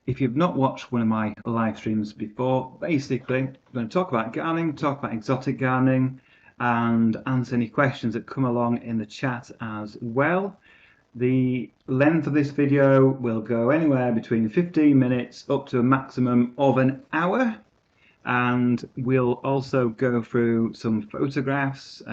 If you've not watched one of my live streams before, basically, I'm going to talk about gardening, talk about exotic gardening, and answer any questions that come along in the chat as well. The length of this video will go anywhere between 15 minutes up to a maximum of an hour. And we'll also go through some photographs,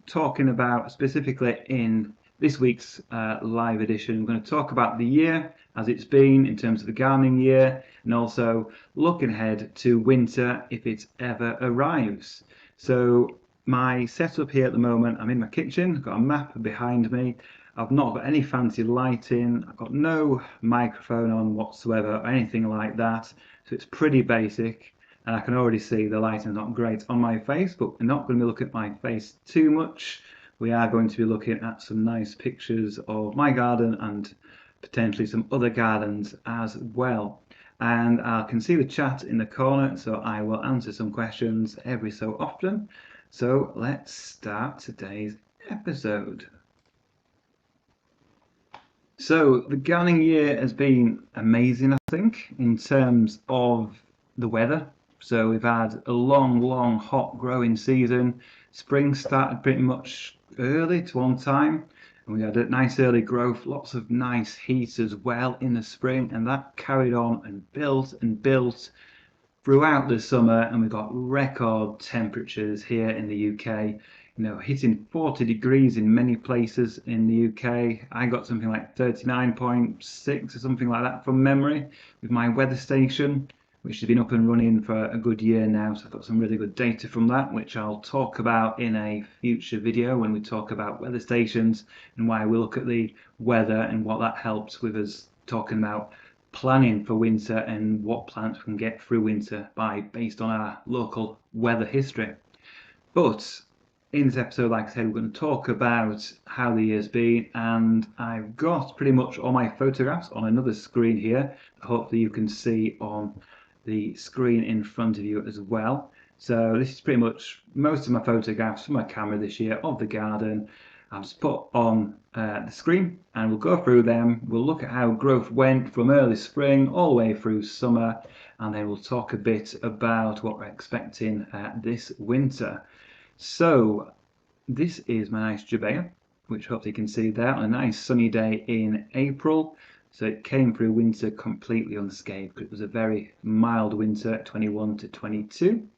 talking about specifically in this week's live edition. We're going to talk about the year as it's been in terms of the gardening year, and also looking ahead to winter if it ever arrives. So my setup here at the moment, I'm in my kitchen, I've got a map behind me. I've not got any fancy lighting, I've got no microphone on whatsoever or anything like that, so it's pretty basic. And I can already see the lighting's not great on my face, but we're not going to be looking at my face too much. We are going to be looking at some nice pictures of my garden and potentially some other gardens as well. And I can see the chat in the corner, so I will answer some questions every so often. So let's start today's episode. So the gardening year has been amazing, I think, in terms of the weather. So we've had a long, hot growing season. Spring started pretty much early to on time, and we had a nice early growth, lots of nice heat as well in the spring, and that carried on and built throughout the summer, and we got record temperatures here in the UK, hitting 40 degrees in many places in the UK. I got something like 39.6 or something like that from memory with my weather station, which has been up and running for a good year now. So I've got some really good data from that, which I'll talk about in a future video when we talk about weather stations and why we look at the weather and what that helps with us talking about planning for winter and what plants we can get through winter based on our local weather history. But in this episode, like I said, we're going to talk about how the year's been, and I've got pretty much all my photographs on another screen here. Hopefully you can see on the screen in front of you as well. So this is pretty much most of my photographs from my camera this year of the garden. I've just put on the screen, and we'll go through them. We'll look at how growth went from early spring all the way through summer, and then we'll talk a bit about what we're expecting this winter. So this is my nice Jabea, which hopefully you can see there on a nice sunny day in April. So it came through winter completely unscathed. It was a very mild winter, 21 to 22.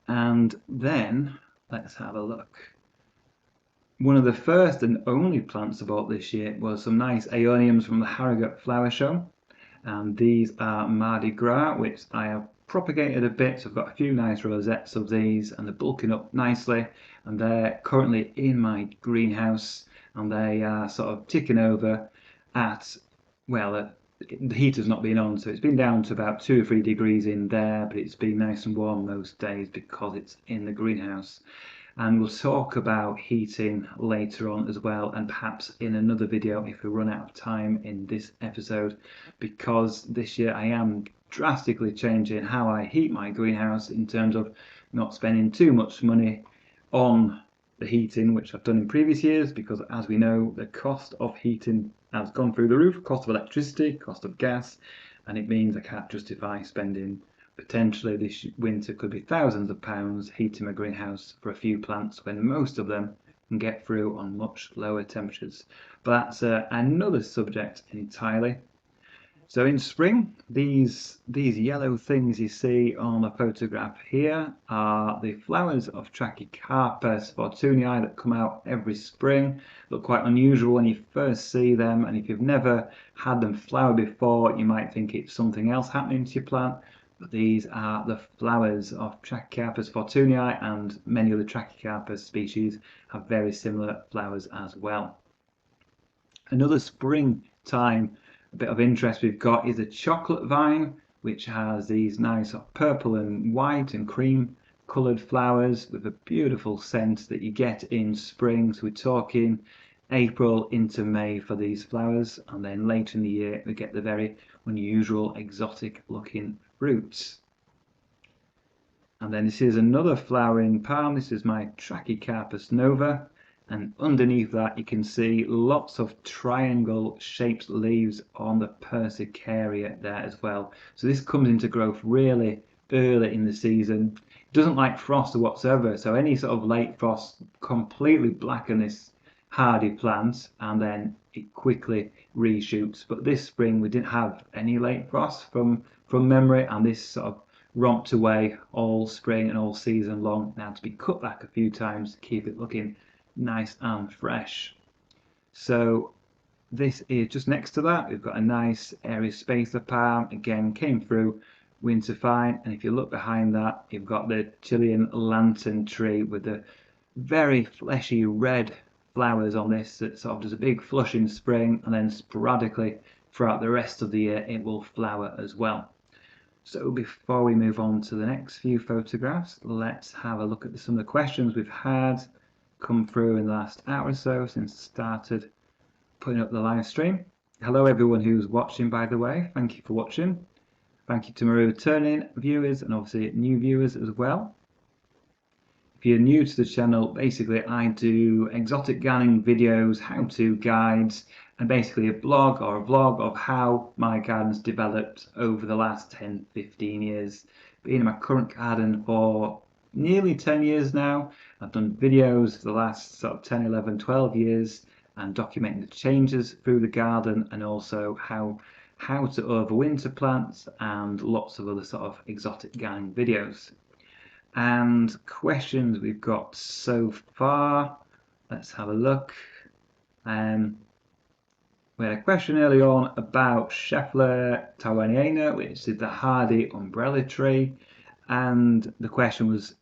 And then let's have a look. One of the first and only plants I bought this year was some nice aeoniums from the Harrogate Flower Show. And these are Mardi Gras, which I have propagated a bit. So I've got a few nice rosettes of these, and they're bulking up nicely. And they're currently in my greenhouse, and they are sort of ticking over at, well, the heater's not been on, so it's been down to about 2 or 3 degrees in there, but it's been nice and warm most days because it's in the greenhouse. And we'll talk about heating later on as well, and perhaps in another video if we run out of time in this episode, because this year I am drastically changing how I heat my greenhouse in terms of not spending too much money on the heating, which I've done in previous years, because as we know, the cost of heating has gone through the roof, cost of electricity, cost of gas, and it means I can't justify spending potentially this winter could be thousands of pounds heating my greenhouse for a few plants when most of them can get through on much lower temperatures. But that's another subject entirely. So in spring, these yellow things you see on the photograph here are the flowers of Trachycarpus fortunei that come out every spring. Look quite unusual when you first see them, and if you've never had them flower before, you might think it's something else happening to your plant. But these are the flowers of Trachycarpus fortunei, and many other Trachycarpus species have very similar flowers as well. Another springtime bit of interest we've got is a chocolate vine, which has these nice purple and white and cream coloured flowers with a beautiful scent that you get in spring. So we're talking April into May for these flowers, and then later in the year we get the very unusual exotic looking fruits. And then this is another flowering palm. This is my Trachycarpus nova, And underneath that you can see lots of triangle shaped leaves on the Persicaria there as well. So this comes into growth really early in the season. It doesn't like frost whatsoever, so any sort of late frost completely blacken this hardy plant and then it quickly reshoots. But this spring we didn't have any late frost from memory, and this sort of romped away all spring and all season long. Now to be cut back a few times to keep it looking nice and fresh. So this is just next to that. We've got a nice area spacer palm, again came through winter fine, and if you look behind that you've got the Chilean lantern tree with the very fleshy red flowers on this that sort of does a big flush in spring, and then sporadically throughout the rest of the year it will flower as well. So before we move on to the next few photographs, let's have a look at some of the questions we've had come through in the last hour or so since I started putting up the live stream. Hello everyone who's watching, by the way. Thank you for watching. Thank you to my returning viewers and obviously new viewers as well. If you're new to the channel, basically I do exotic gardening videos, how-to guides, and basically a blog or a vlog of how my garden's developed over the last 10-15 years. Been in my current garden for nearly 10 years now. I've done videos for the last sort of 10, 11, 12 years and documenting the changes through the garden, and also how to overwinter plants and lots of other sort of exotic gardening videos. And questions we've got so far, let's have a look. We had a question early on about Scheffler taiwaniana, which is the hardy umbrella tree, and the question was,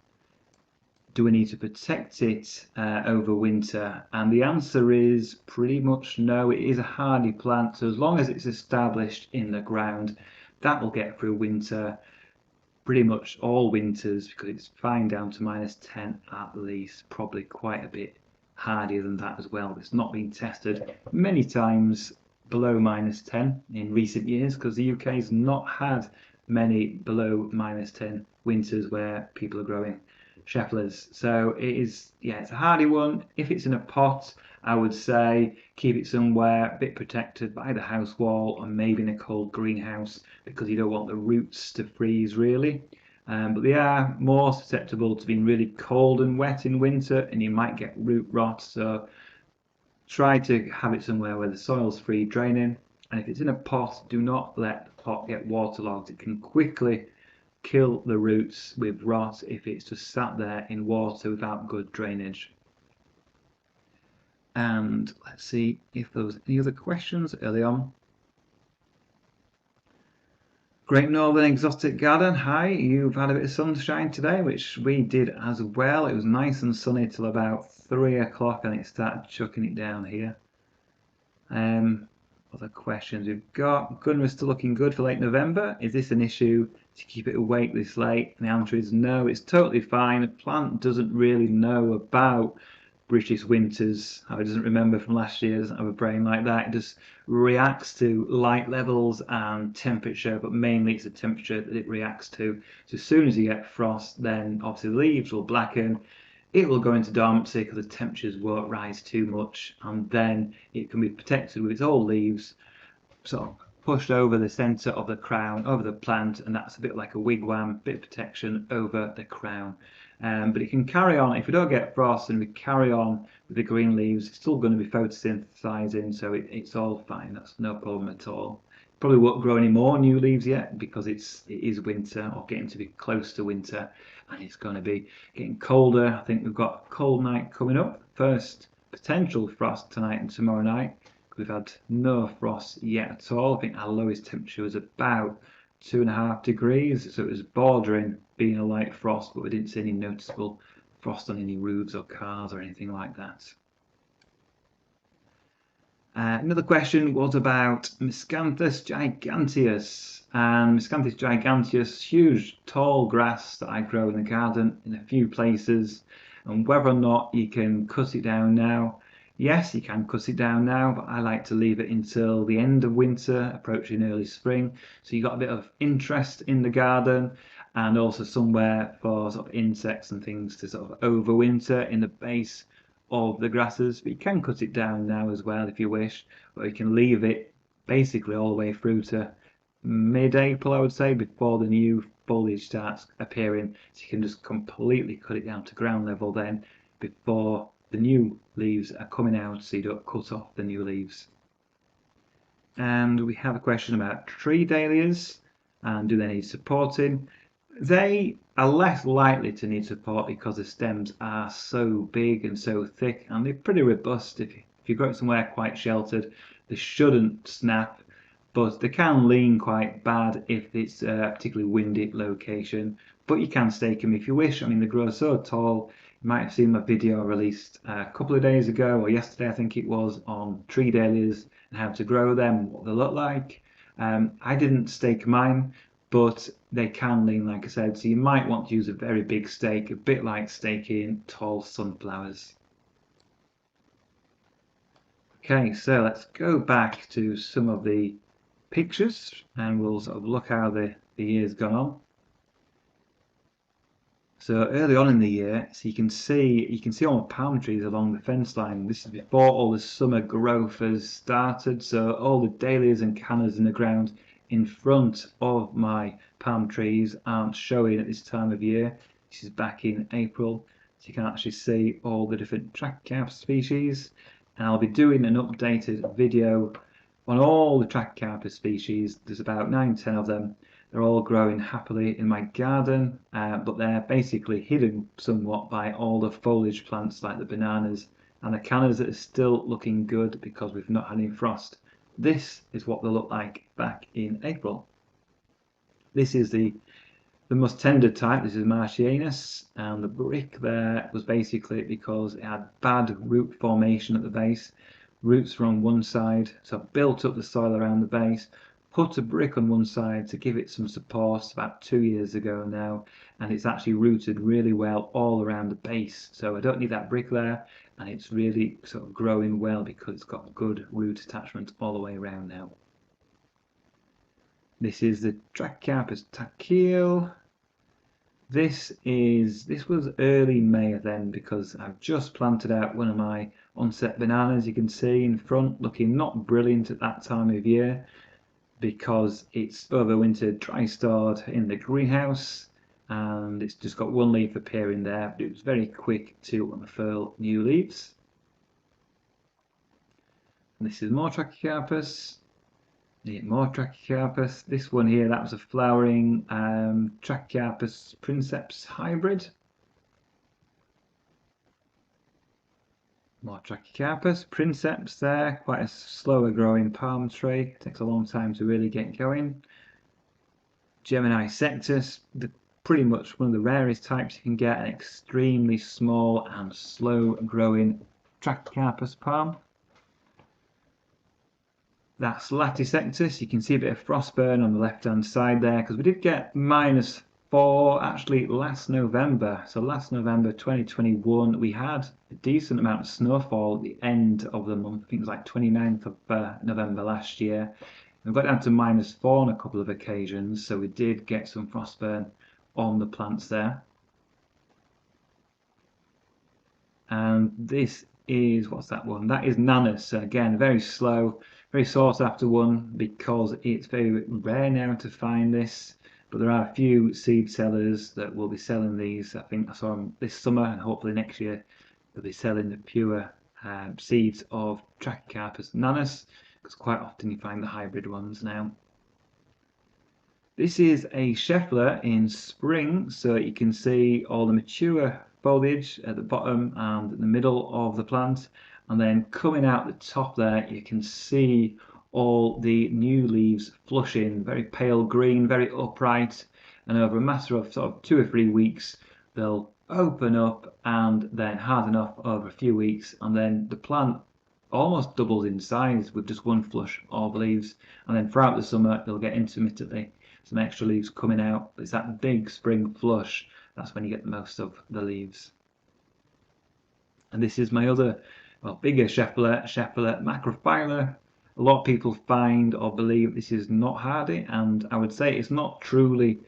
do we need to protect it over winter? And the answer is pretty much no. It is a hardy plant, so as long as it's established in the ground, that will get through winter, pretty much all winters, because it's fine down to -10 at least, probably quite a bit hardier than that as well. It's not been tested many times below -10 in recent years, because the UK has not had many below -10 winters where people are growing Schefflers. So it is, yeah, it's a hardy one. If it's in a pot, I would say keep it somewhere a bit protected by the house wall, or maybe in a cold greenhouse, because you don't want the roots to freeze really. But they are more susceptible to being really cold and wet in winter, and you might get root rot. So try to have it somewhere where the soil's free draining. And if it's in a pot, do not let the pot get waterlogged. It can quickly kill the roots with rot if it's just sat there in water without good drainage. And let's see if there was any other questions early on. Great Northern Exotic Garden, hi, you've had a bit of sunshine today, which we did as well. It was nice and sunny till about 3 o'clock and it started chucking it down here. Other questions we've got. Gunner is still looking good for late November. Is this an issue to keep it awake this late? And the answer is no, it's totally fine. The plant doesn't really know about British winters. It doesn't remember from last year, doesn't have a brain like that. It just reacts to light levels and temperature, but mainly it's the temperature that it reacts to. So as soon as you get frost, then obviously the leaves will blacken. It will go into dormancy because the temperatures won't rise too much, and then it can be protected with its old leaves sort of pushed over the centre of the crown, over the plant, and that's a bit like a wigwam, bit of protection over the crown. But it can carry on, if we don't get frost and we carry on with the green leaves, it's still going to be photosynthesizing, so it's all fine, that's no problem at all. Probably won't grow any more new leaves yet because it is winter, or getting to be close to winter, and it's going to be getting colder. I think we've got a cold night coming up, first potential frost tonight and tomorrow night. We've had no frost yet at all. I think our lowest temperature was about 2.5 degrees, so it was bordering being a light frost, but we didn't see any noticeable frost on any roofs or cars or anything like that. Another question was about Miscanthus giganteus, and Miscanthus giganteus, huge tall grass that I grow in the garden in a few places, and whether or not you can cut it down now. Yes, you can cut it down now, but I like to leave it until the end of winter, approaching early spring, so you got a bit of interest in the garden, and also somewhere for sort of insects and things to sort of overwinter in the base of the grasses, but you can cut it down now as well if you wish, or you can leave it basically all the way through to mid-April, I would say, before the new foliage starts appearing. So you can just completely cut it down to ground level then before the new leaves are coming out, so you don't cut off the new leaves. And we have a question about tree dahlias and do they need supporting. They are less likely to need support because the stems are so big and so thick, and they're pretty robust. If you grow it somewhere quite sheltered, they shouldn't snap, but they can lean quite bad if it's a particularly windy location. But you can stake them if you wish. I mean, they grow so tall. You might have seen my video released a couple of days ago, or yesterday I think it was, on tree dahlias and how to grow them, what they look like. I didn't stake mine, but they can lean, like I said, so you might want to use a very big stake, a bit like staking tall sunflowers. Okay, so let's go back to some of the pictures and we'll sort of look how the year's gone on. So early on in the year, so you can see all the palm trees along the fence line. This is before all the summer growth has started. So all the dahlias and cannas in the ground in front of my palm trees aren't showing at this time of year. This is back in April, so you can actually see all the different trachcarpus species. And I'll be doing an updated video on all the trachcarpus species. There's about 9-10 of them. They're all growing happily in my garden, but they're basically hidden somewhat by all the foliage plants like the bananas and the cannas that are still looking good because we've not had any frost. This is what they look like back in April. This is the most tender type. This is Martianus, and the brick there was basically because it had bad root formation at the base. Roots were on one side, so I built up the soil around the base, put a brick on one side to give it some support about 2 years ago now, and it's actually rooted really well all around the base. So I don't need that brick there, and it's really sort of growing well because it's got good root attachment all the way around now. This is the Trachcarpus tachyle. This was early May then, because I've just planted out one of my onset bananas. You can see in front, looking not brilliant at that time of year because it's overwintered dry stored in the greenhouse, and it's just got one leaf appearing there, but it was very quick to unfurl new leaves. And this is more Trachcarpus. More Trachcarpus. This one here, that was a flowering Trachcarpus princeps hybrid. More Trachcarpus princeps there, quite a slower growing palm tree. It takes a long time to really get going. Gemini sectus, pretty much one of the rarest types you can get, an extremely small and slow growing Trachcarpus palm. That's Latisectus. You can see a bit of frost burn on the left hand side there because we did get -4 actually last November. So last November 2021 we had a decent amount of snowfall at the end of the month. I think it was like 29th of November last year. We got down to -4 on a couple of occasions, so we did get some frost burn on the plants there. And this is, what's that one? That is Nanus. So again, very slow, very sought after one because it's very rare now to find this. But there are a few seed sellers that will be selling these. I think I saw them this summer, and hopefully next year they'll be selling the pure seeds of Trachcarpus nanus, because quite often you find the hybrid ones now. This is a Scheffler in spring, so you can see all the mature foliage at the bottom and in the middle of the plant, and then coming out the top there you can see all the new leaves flushing, very pale green, very upright, and over a matter of sort of 2 or 3 weeks they'll open up and then harden up over a few weeks, and then the plant almost doubles in size with just one flush of leaves, and then throughout the summer they'll get intermittently some extra leaves coming out. It's that big spring flush, that's when you get the most of the leaves. And this is my other, bigger Scheffler macrophylla. A lot of people find or believe this is not hardy, and I would say it's not truly,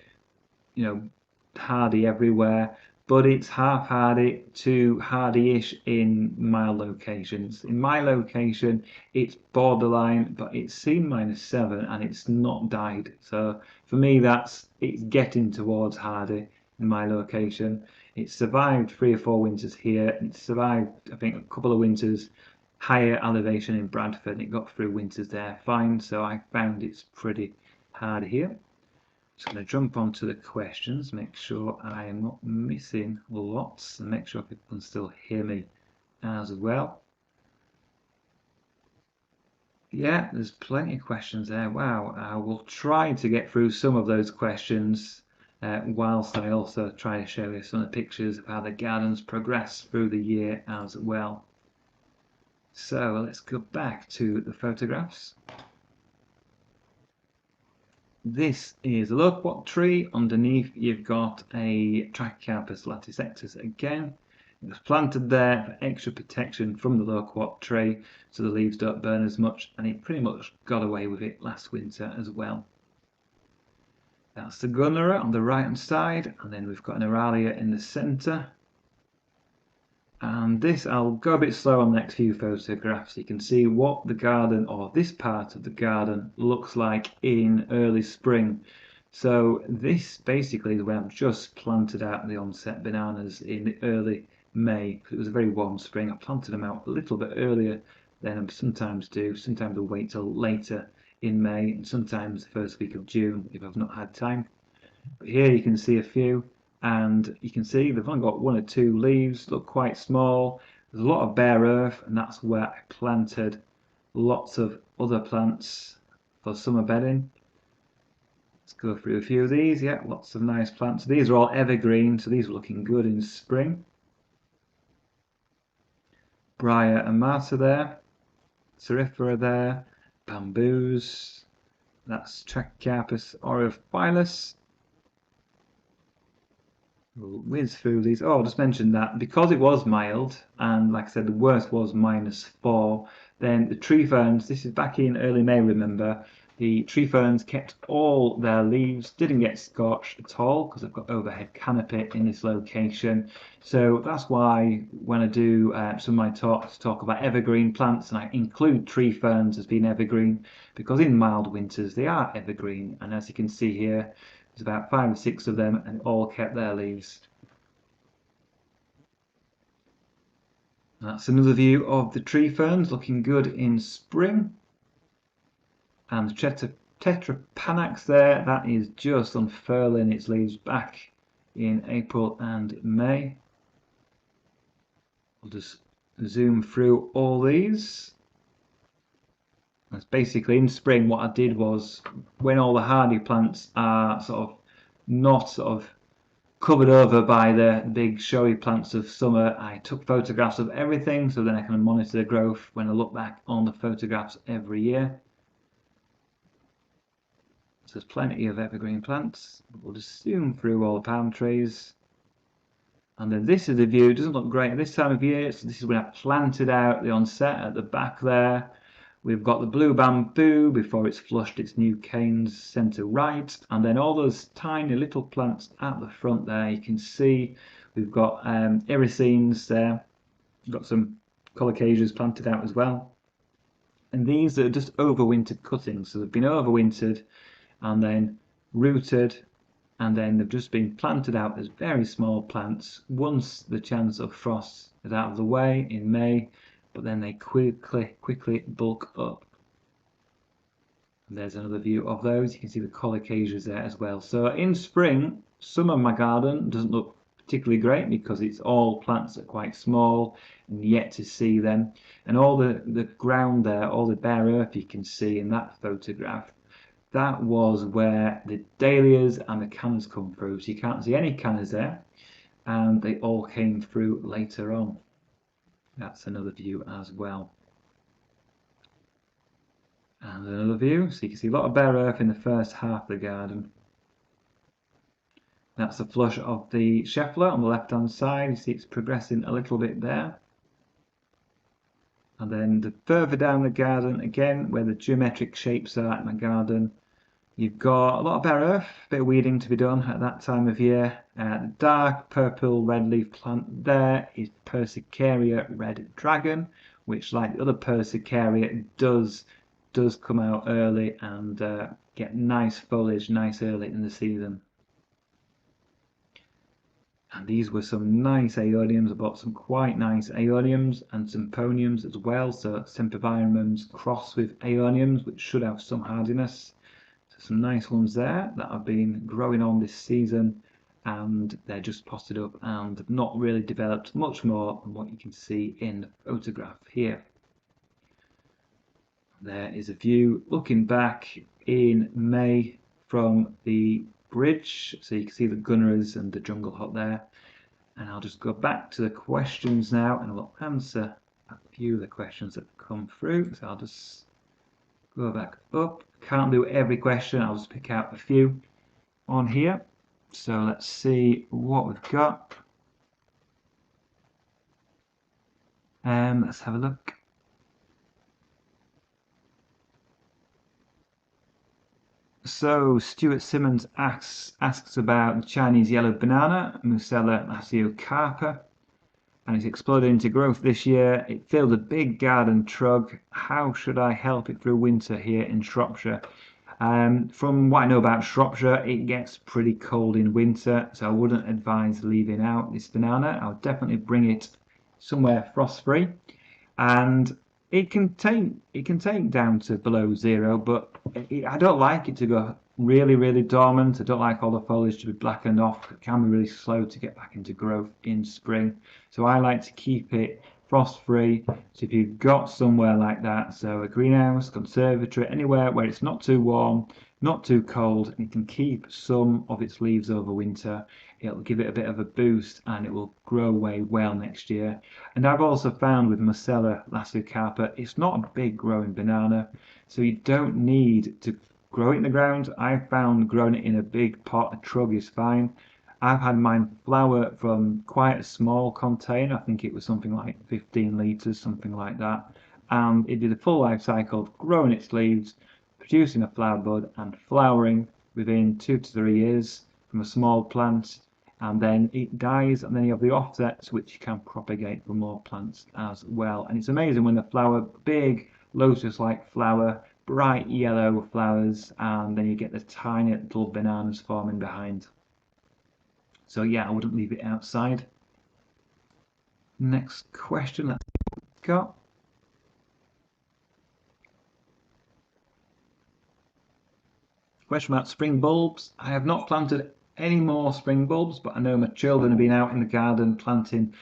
hardy everywhere, but it's half hardy to hardy-ish in mild locations. In my location, it's borderline, but it's seen -7 and it's not died. So for me, it's getting towards hardy in my location. It's survived 3 or 4 winters here. It's survived, I think, a couple of winters higher elevation in Bradford. It got through winters there fine, so I found it's pretty hard here. Just going to jump onto the questions, make sure I am not missing lots, and make sure people can still hear me as well. Yeah, there's plenty of questions there. Wow, I will try to get through some of those questions whilst I also try to show you some of the pictures of how the gardens progress through the year as well. So let's go back to the photographs. This is a loquat tree. Underneath you've got a Trachycarpus latisectus again. It was planted there for extra protection from the loquat tree so the leaves don't burn as much, and it pretty much got away with it last winter as well. That's the Gunnera on the right hand side, and then we've got an Aralia in the centre. And this, I'll go a bit slow on the next few photographs so you can see what the garden, or this part of the garden, looks like in early spring. So this basically is where I've just planted out the onset bananas in early May, because it was a very warm spring. I planted them out a little bit earlier than I sometimes do. Sometimes I'll wait till later in May, and sometimes the first week of June if I've not had time. But here you can see a few. And you can see they've only got 1 or 2 leaves, look quite small. There's a lot of bare earth, and that's where I planted lots of other plants for summer bedding. Let's go through a few of these. Yeah, lots of nice plants. These are all evergreen, so these are looking good in spring. Briar and Marta there, Cerifera there, bamboos. That's Trachycarpus aureophilus. We'll whiz through these. Oh, I'll just mention that because it was mild, and like I said, the worst was -4, then the tree ferns, this is back in early May, remember, the tree ferns kept all their leaves, didn't get scorched at all because I've got overhead canopy in this location. So that's why when I do some of my talks talk about evergreen plants, and I include tree ferns as being evergreen, because in mild winters they are evergreen, and as you can see here, there's about 5 or 6 of them, and all kept their leaves. That's another view of the tree ferns, looking good in spring. And the Tetrapanax there, that is just unfurling its leaves back in April and May. We'll just zoom through all these. That's basically in spring what I did was, when all the hardy plants are not covered over by the big showy plants of summer, I took photographs of everything so then I can monitor the growth when I look back on the photographs every year. So there's plenty of evergreen plants. We'll just zoom through all the palm trees. And then this is the view. It doesn't look great at this time of year, so this is when I planted out the onset at the back there. We've got the blue bamboo before it's flushed its new canes centre right, and then all those tiny little plants at the front there. You can see we've got irisenes there. We've got some colocasias planted out as well. And these are just overwintered cuttings, so they've been overwintered and then rooted, and then they've just been planted out as very small plants once the chance of frost is out of the way in May, but then they quickly bulk up. And there's another view of those. You can see the colocasias there as well. So in spring, some of my garden doesn't look particularly great because it's all plants that are quite small and yet to see them. And all the ground there, all the bare earth you can see in that photograph, that was where the dahlias and the cannas come through. So you can't see any cannas there, and they all came through later on. That's another view as well. And another view, so you can see a lot of bare earth in the first half of the garden. That's a flush of the Scheffler on the left hand side. You see it's progressing a little bit there. And then further down the garden, again, where the geometric shapes are in my garden, You've got a lot of bare earth, a bit of weeding to be done at that time of year. The dark purple red leaf plant there is Persicaria red dragon, which, like the other Persicaria, does come out early and get nice foliage nice early in the season. And these were some nice aeoniums. I bought some quite nice aeoniums and symponiums as well. So sempervirens crossed with aeoniums, which should have some hardiness. So some nice ones there that have been growing on this season, and they're just potted up and not really developed much more than what you can see in the photograph here. There is a view looking back in May from the bridge, so you can see the gunners and the jungle hut there. And I'll just go back to the questions now, and we'll answer a few of the questions that come through. So I'll just go back up. Can't do every question, I'll just pick out a few on here. So let's see what we've got. Let's have a look. So Stuart Simmons asks about the Chinese yellow banana, Musella lasiocarpa, and it's exploded into growth this year. It filled a big garden trug. How should I help it through winter here in Shropshire? From what I know about Shropshire, it gets pretty cold in winter, so I wouldn't advise leaving out this banana. I would definitely bring it somewhere frost-free, and it can take down to below 0, but I don't like it to go really dormant. I don't like all the foliage to be blackened off. It can be really slow to get back into growth in spring, so I like to keep it frost-free. So if you've got somewhere like that, so a greenhouse, conservatory, anywhere where it's not too warm, not too cold, and it can keep some of its leaves over winter, it'll give it a bit of a boost and it will grow away well next year. And I've also found with Musella lasiocarpa, it's not a big growing banana, so you don't need to grow it in the ground. I've found growing it in a big pot, a trug, is fine. I've had mine flower from quite a small container. I think it was something like 15 litres, something like that. And it did a full life cycle of growing its leaves, producing a flower bud and flowering within 2 to 3 years from a small plant. And then it dies, and then you have the offsets, which you can propagate for more plants as well. And it's amazing when the flower, big lotus-like flower, bright yellow flowers, and then you get the tiny little bananas forming behind. So yeah, I wouldn't leave it outside. Next question, let's go. Question about spring bulbs. I have not planted any more spring bulbs, but I know my children have been out in the garden planting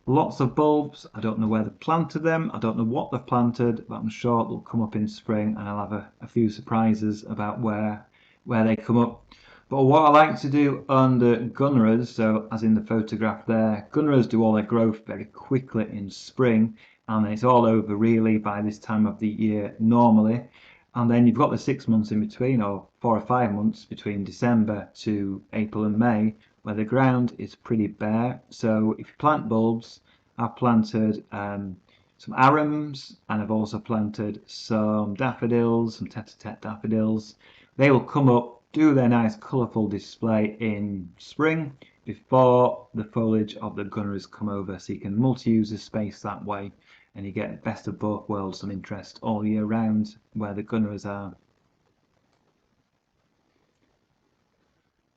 lots of bulbs. I don't know where they've planted them. I don't know what they've planted, but I'm sure they'll come up in spring, and I'll have a few surprises about where they come up. But what I like to do under gunneras, so as in the photograph there, gunneras do all their growth very quickly in spring, and it's all over really by this time of the year normally. And then you've got the 6 months in between, or 4 or 5 months between December to April and May, where the ground is pretty bare. So if you plant bulbs, I've planted some arums, and I've also planted some daffodils, some tete-a-tete daffodils. They will come up, do their nice colourful display in spring before the foliage of the gunners come over, so you can multi-use the space that way, and you get best of both worlds, some interest all year round where the gunners are.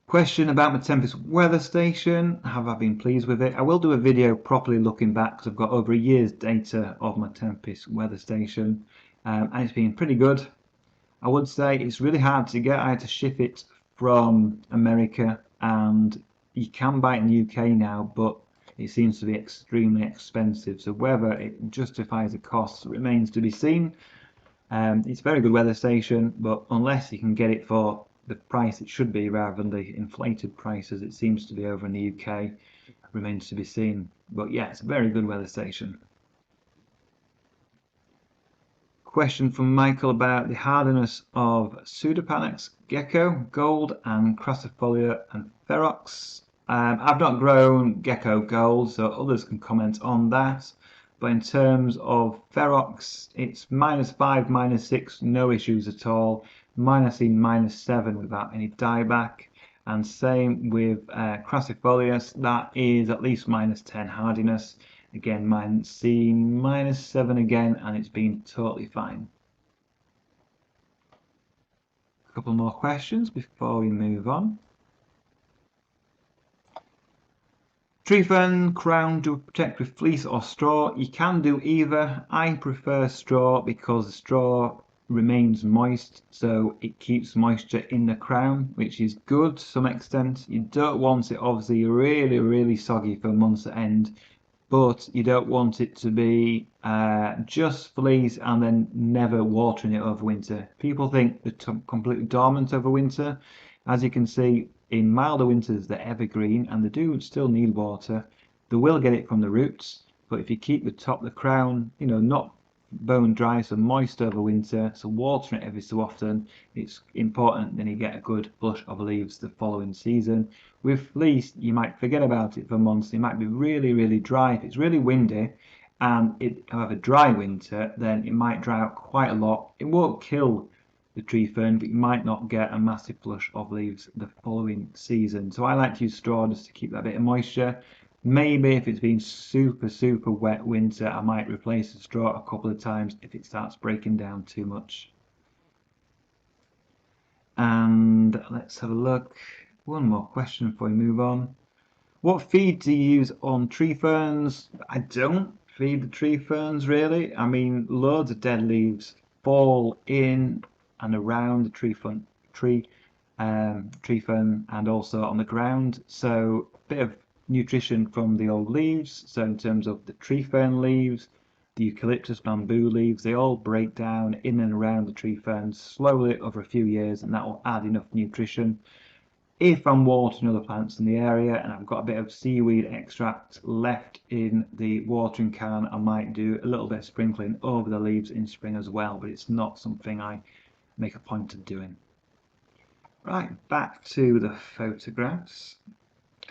Question about my Tempest weather station. Have I been pleased with it? I will do a video properly looking back, because I've got over a year's data of my Tempest weather station, and it's been pretty good. I would say it's really hard to get. I had to ship it from America, and you can buy it in the UK now, but it seems to be extremely expensive. So whether it justifies the cost remains to be seen. It's a very good weather station, but unless you can get it for the price it should be rather than the inflated prices it seems to be over in the UK, remains to be seen. But yeah, it's a very good weather station. Question from Michael about the hardiness of Pseudopanax gecko, gold, and crassifolia and ferox. I've not grown gecko gold, so others can comment on that. But in terms of ferox, it's -5, -6, no issues at all. Mine I've seen -7 without any dieback. And same with Crassifolius, that is at least -10 hardiness. Again, mine's seen -7 again, and it's been totally fine. A couple more questions before we move on. Tree fern crown, do protect with fleece or straw? You can do either. I prefer straw because the straw remains moist, so it keeps moisture in the crown, which is good to some extent. You don't want it obviously really soggy for months at end, but you don't want it to be just fleece and then never watering it over winter. People think they're completely dormant over winter. As you can see, in milder winters they're evergreen and they do still need water. They will get it from the roots, but if you keep the top of the crown, not bone dry, so moist over winter, so watering it every so often, it's important. Then you get a good flush of leaves the following season. With fleece, you might forget about it for months. It might be really dry. If it's really windy and it have a dry winter, then it might dry out quite a lot. It won't kill the tree fern, but you might not get a massive flush of leaves the following season. So I like to use straw just to keep that bit of moisture. Maybe if it's been super wet winter, I might replace the straw a couple of times if it starts breaking down too much. And let's have a look. One more question before we move on. What feed do you use on tree ferns? I don't feed the tree ferns really. I mean, loads of dead leaves fall in and around the tree fern and also on the ground. So a bit of nutrition from the old leaves. So in terms of the tree fern leaves, the eucalyptus bamboo leaves, they all break down in and around the tree ferns slowly over a few years, and that will add enough nutrition. If I'm watering other plants in the area and I've got a bit of seaweed extract left in the watering can, I might do a little bit of sprinkling over the leaves in spring as well, but it's not something I make a point of doing. Right, back to the photographs.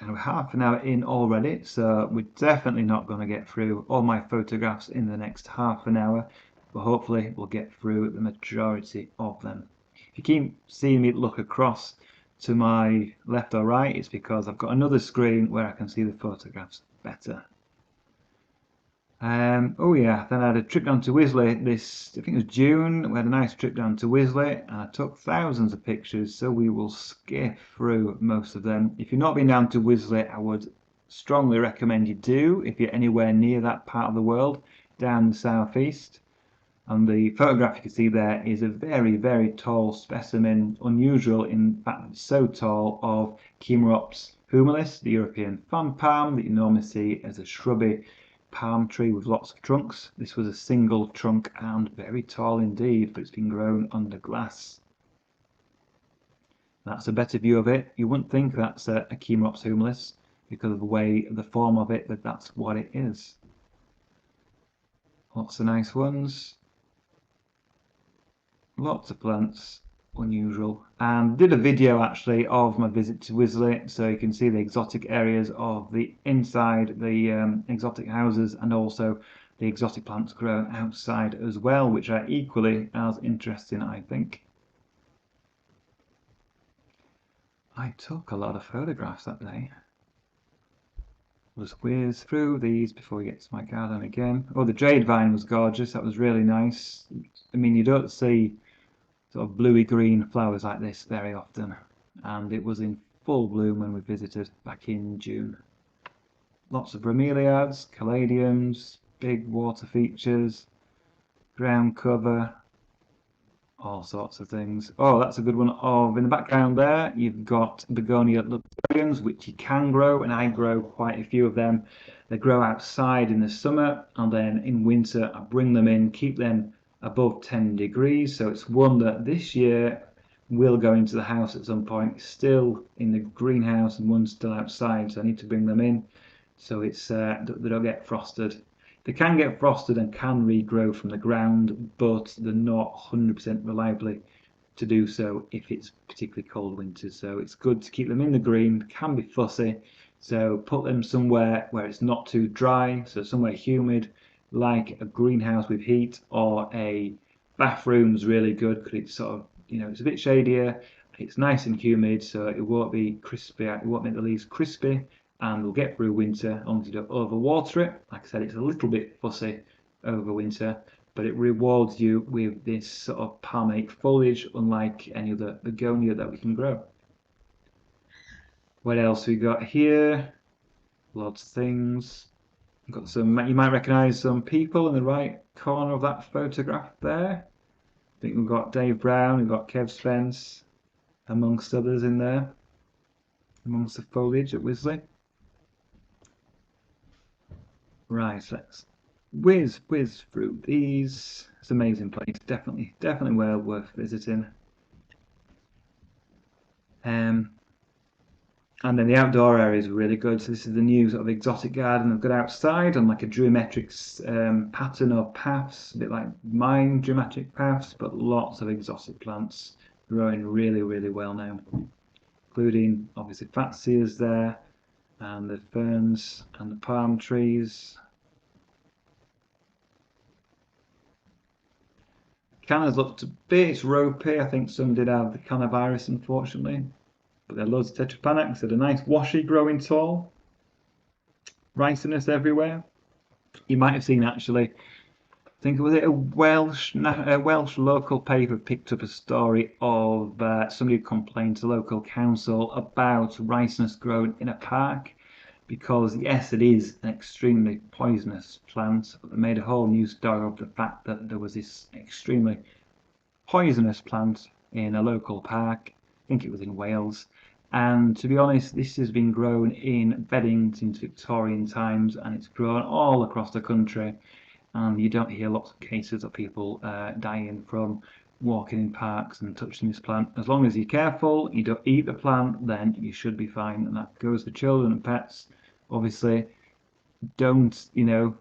And we're half an hour in already, so we're definitely not going to get through all my photographs in the next half an hour, but hopefully we'll get through the majority of them. If you keep seeing me look across to my left or right, it's because I've got another screen where I can see the photographs better. Oh yeah, then I had a trip down to Wisley this, I think it was June. We had a nice trip down to Wisley and I took thousands of pictures, so we will skip through most of them. If you've not been down to Wisley, I would strongly recommend you do if you're anywhere near that part of the world, down the southeast. And the photograph you can see there is a very tall specimen, unusual in fact it's so tall, of Chimerops humilis, the European fan palm that you normally see as a shrubby palm tree with lots of trunks. This was a single trunk and very tall indeed, but it's been grown under glass. That's a better view of it. You wouldn't think that's a Chimerops humilis because of the way, the form of it, but that's what it is. Lots of nice ones. Lots of plants, unusual. And did a video actually of my visit to Wisley, so you can see the exotic areas of the inside, the exotic houses, and also the exotic plants grown outside as well, which are equally as interesting, I think. I took a lot of photographs that day. We'll just whiz through these before we get to my garden again. Oh, the jade vine was gorgeous. That was really nice. I mean, you don't see sort of bluey green flowers like this very often, and it was in full bloom when we visited back in June. Lots of bromeliads, caladiums, big water features, ground cover, all sorts of things. Oh, that's a good one. In the background there you've got begonia luxurians, which you can grow, and I grow quite a few of them. They grow outside in the summer, and then in winter I bring them in, keep them above 10 degrees. So it's one that this year will go into the house at some point. It's still in the greenhouse and one's still outside, so I need to bring them in so it's they don't get frosted. They can get frosted and can regrow from the ground, but they're not 100% reliably to do so if it's particularly cold winters. So it's good to keep them in the green. Can be fussy, so put them somewhere where it's not too dry, so somewhere humid, like a greenhouse with heat, or a bathroom's really good because it sort of it's a bit shadier. It's nice and humid, so it won't be crispy. It won't make the leaves crispy, and we'll get through winter. Only to overwater it. Like I said, it's a little bit fussy over winter, but it rewards you with this sort of palmate foliage, unlike any other begonia that we can grow. What else we got here? Lots of things. We've got some. You might recognise some people in the right corner of that photograph there. I think we've got Dave Brown, we've got Kev Spence, amongst others in there, amongst the foliage at Wisley. Right, let's whiz through these. It's an amazing place, definitely well worth visiting. And then the outdoor area is really good. So this is the new sort of exotic garden I've got outside on like a geometric pattern of paths, a bit like mine geometric paths, but lots of exotic plants growing really well now, including obviously fatsias there, and the ferns and the palm trees. Cannas looked a bit ropey. I think some did have the canna virus, unfortunately. But there are loads of tetrapanax. They're a nice washy growing tall. Ricinus everywhere. You might have seen actually, I think it was a Welsh local paper picked up a story of somebody who complained to the local council about ricinus grown in a park, because yes, it is an extremely poisonous plant, but they made a whole new story of the fact that there was this extremely poisonous plant in a local park. I think it was in Wales. And to be honest, this has been grown in bedding since Victorian times, and it's grown all across the country. And you don't hear lots of cases of people dying from walking in parks and touching this plant. As long as you're careful, you don't eat the plant, then you should be fine. And that goes for children and pets. Obviously, don't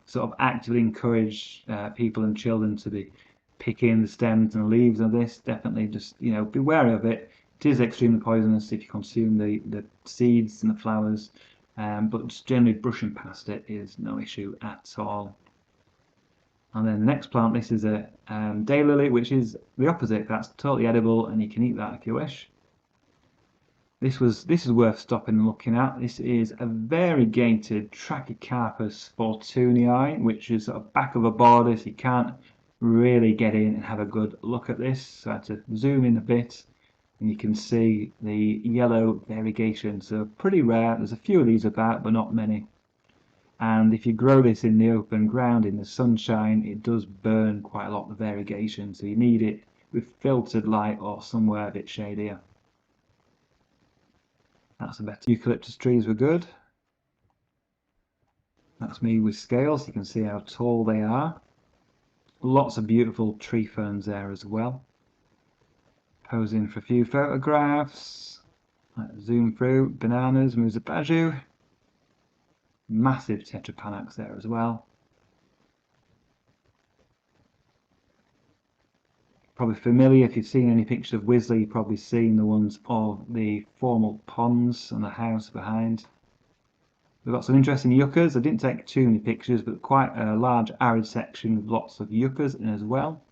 sort of actively encourage people and children to be picking the stems and leaves of this. Definitely just be wary of it. It is extremely poisonous if you consume the seeds and the flowers, but just generally brushing past it is no issue at all. And then the next plant, this is a daylily, which is the opposite. That's totally edible, and you can eat that if you wish. This is worth stopping and looking at. This is a variegated Trachycarpus fortunii, which is sort of back of a border, so you can't really get in and have a good look at this. So I had to zoom in a bit, and you can see the yellow variegation. So pretty rare. There's a few of these about, but not many. And if you grow this in the open ground in the sunshine, it does burn quite a lot of variegation, so you need it with filtered light or somewhere a bit shadier. That's a better. Eucalyptus trees were good. That's me with scales. You can see how tall they are. Lots of beautiful tree ferns there as well. Posing for a few photographs. Zoom through. Bananas, musabaju. Massive tetrapanax there as well. Probably familiar, if you've seen any pictures of Wisley, you've probably seen the ones of the formal ponds and the house behind. We've got some interesting yuccas. I didn't take too many pictures, but quite a large arid section with lots of yuccas in as well.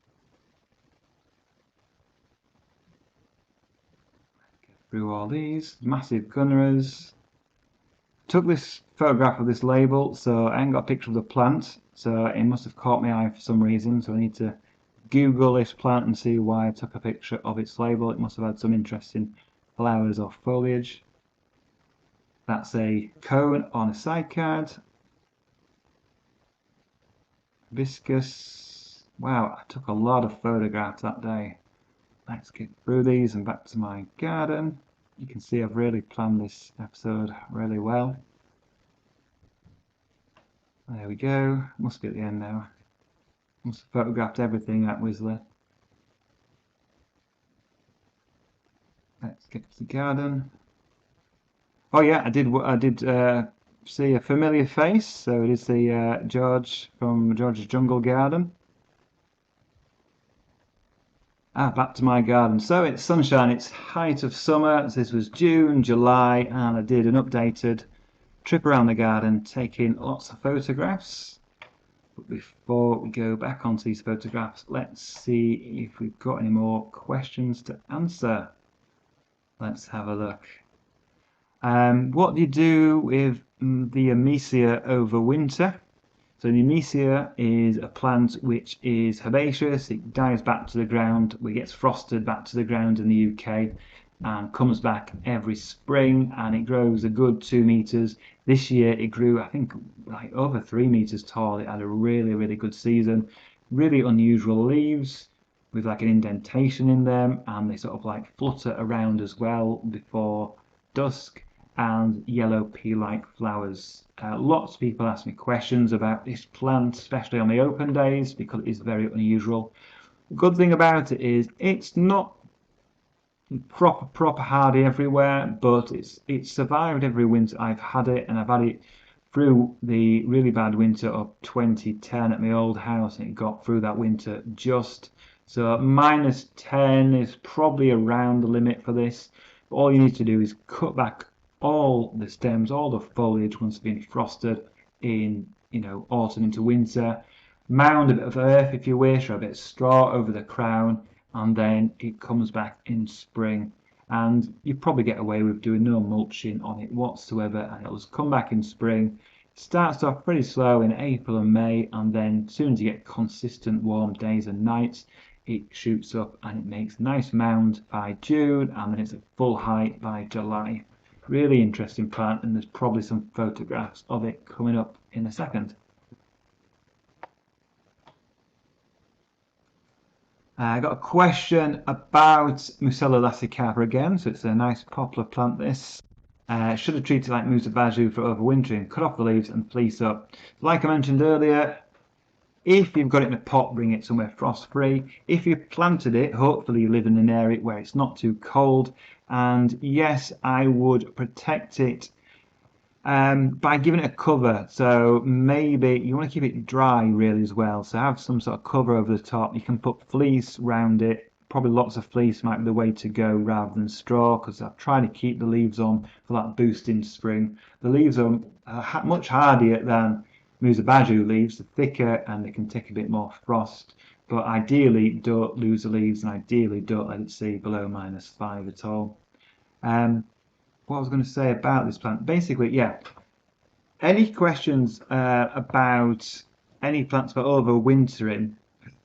Get through all these. Massive gunneras. Took this photograph of this label, so I haven't got a picture of the plant, so it must have caught my eye for some reason, so I need to Google this plant and see why I took a picture of its label. It must have had some interesting flowers or foliage. That's a cone on a side card. Hibiscus. Wow, I took a lot of photographs that day. Let's get through these and back to my garden. You can see I've really planned this episode really well. There we go. Must be at the end now. Must have photographed everything at Wisley. Let's get to the garden. Oh yeah, I did see a familiar face. So it is the George from George's Jungle Garden. Back to my garden. So it's sunshine, it's height of summer. So this was June, July, and I did an updated trip around the garden, taking lots of photographs. But before we go back onto these photographs, let's see if we've got any more questions to answer. Let's have a look. What do you do with the Amesia over winter? So the Amesia is a plant which is herbaceous. It dives back to the ground, it gets frosted back to the ground in the UK, and comes back every spring, and it grows a good 2 meters. This year it grew, I think, like over 3 meters tall. It had a really good season. Really unusual leaves with like an indentation in them, and they sort of like flutter around as well before dusk, and yellow pea-like flowers. Lots of people ask me questions about this plant, especially on the open days, because it is very unusual. The good thing about it is it's not proper hardy everywhere, but it's survived every winter I've had it, and I've had it through the really bad winter of 2010 at my old house, and it got through that winter just. So -10 is probably around the limit for this. But all you need to do is cut back all the stems, all the foliage once it's been frosted in, autumn into winter. Mound a bit of earth if you wish, or a bit of straw over the crown, and then it comes back in spring. And you probably get away with doing no mulching on it whatsoever, and it'll just come back in spring. It starts off pretty slow in April and May, and then as soon as you get consistent warm days and nights, it shoots up and it makes a nice mound by June, and then it's at full height by July. Really interesting plant, and there's probably some photographs of it coming up in a second. I got a question about Musella lasicarpa again, so it's a nice poplar plant this. Should have treated it like Musa baju for overwintering, cut off the leaves and fleece up. Like I mentioned earlier, if you've got it in a pot, bring it somewhere frost-free. If you planted it, hopefully you live in an area where it's not too cold. And yes, I would protect it by giving it a cover. So maybe you want to keep it dry really as well. So have some sort of cover over the top. You can put fleece around it. Probably lots of fleece might be the way to go rather than straw, because I'm trying to keep the leaves on for that boost in spring. The leaves are much hardier than Musa baju leaves. They're thicker and they can take a bit more frost. But ideally, don't lose the leaves, and ideally don't let it see below -5 at all. What I was going to say about this plant, basically, yeah. Any questions about any plants for overwintering?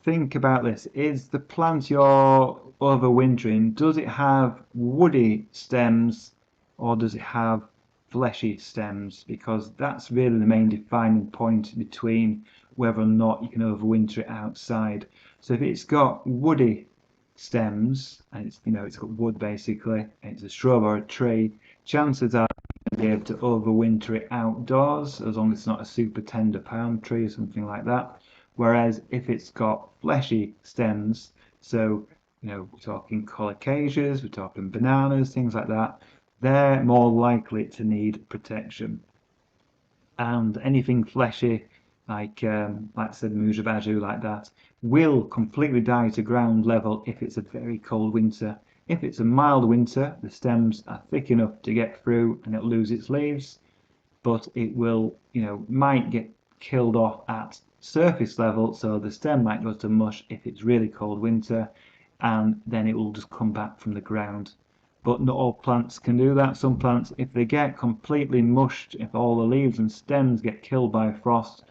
Think about this. Is the plant you're overwintering, does it have woody stems or does it have fleshy stems? Because that's really the main defining point between whether or not you can overwinter it outside. So if it's got woody stems and it's got wood basically, and it's a shrub or a tree, chances are you'll be able to overwinter it outdoors as long as it's not a super tender palm tree or something like that. Whereas if it's got fleshy stems, so we're talking colocasias, we're talking bananas, things like that, they're more likely to need protection. And anything fleshy, like I said, Musa baju, like that, will completely die to ground level if it's a very cold winter. If it's a mild winter, the stems are thick enough to get through and it'll lose its leaves, but it will, might get killed off at surface level, so the stem might go to mush if it's really cold winter, and then it will just come back from the ground. But not all plants can do that. Some plants, if they get completely mushed, if all the leaves and stems get killed by frost,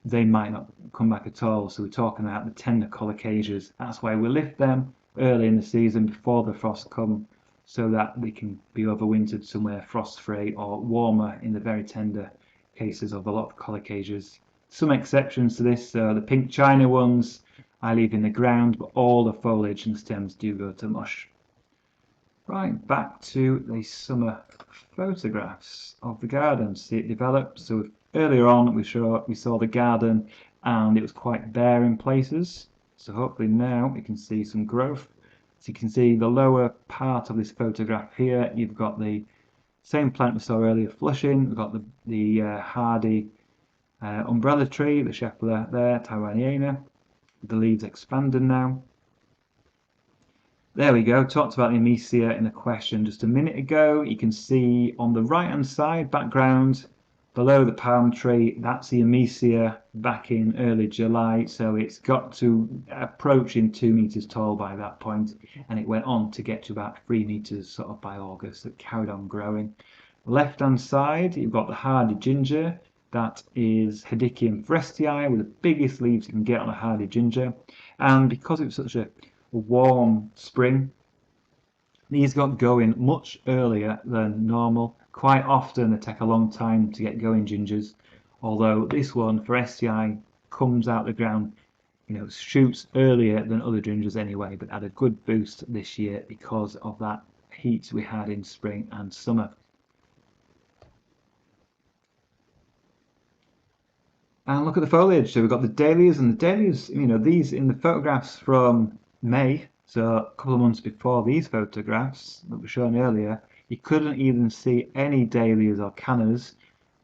they might not come back at all. So we're talking about the tender colocasias. That's why we lift them early in the season before the frost come, so that they can be overwintered somewhere frost-free or warmer in the very tender cases of a lot of colocasias. Some exceptions to this, the pink china ones I leave in the ground, but all the foliage and stems do go to mush. Right, back to the summer photographs of the garden, see it develop. So earlier on we saw the garden and it was quite bare in places. So hopefully now we can see some growth. So you can see the lower part of this photograph here, you've got the same plant we saw earlier flushing. We've got the hardy umbrella tree, the Scheffler there, Taiwaniana. The leaves expanded now. There we go, talked about the Amesia in a question just a minute ago. You can see on the right hand side background Below the palm tree, that's the Amicia back in early July, so it's got to approaching 2 meters tall by that point, and it went on to get to about 3 meters sort of by August. It carried on growing. Left hand side, you've got the hardy ginger. That is Hedychium forestii, with the biggest leaves you can get on a hardy ginger. And because it was such a warm spring, these got going much earlier than normal. Quite often they take a long time to get going, gingers, although this one, forestii, comes out the ground, shoots earlier than other gingers anyway, but had a good boost this year because of that heat we had in spring and summer. And look at the foliage. So we've got the dahlias, and the dahlias, these in the photographs from May, so a couple of months before these photographs that were shown earlier, you couldn't even see any dahlias or cannas.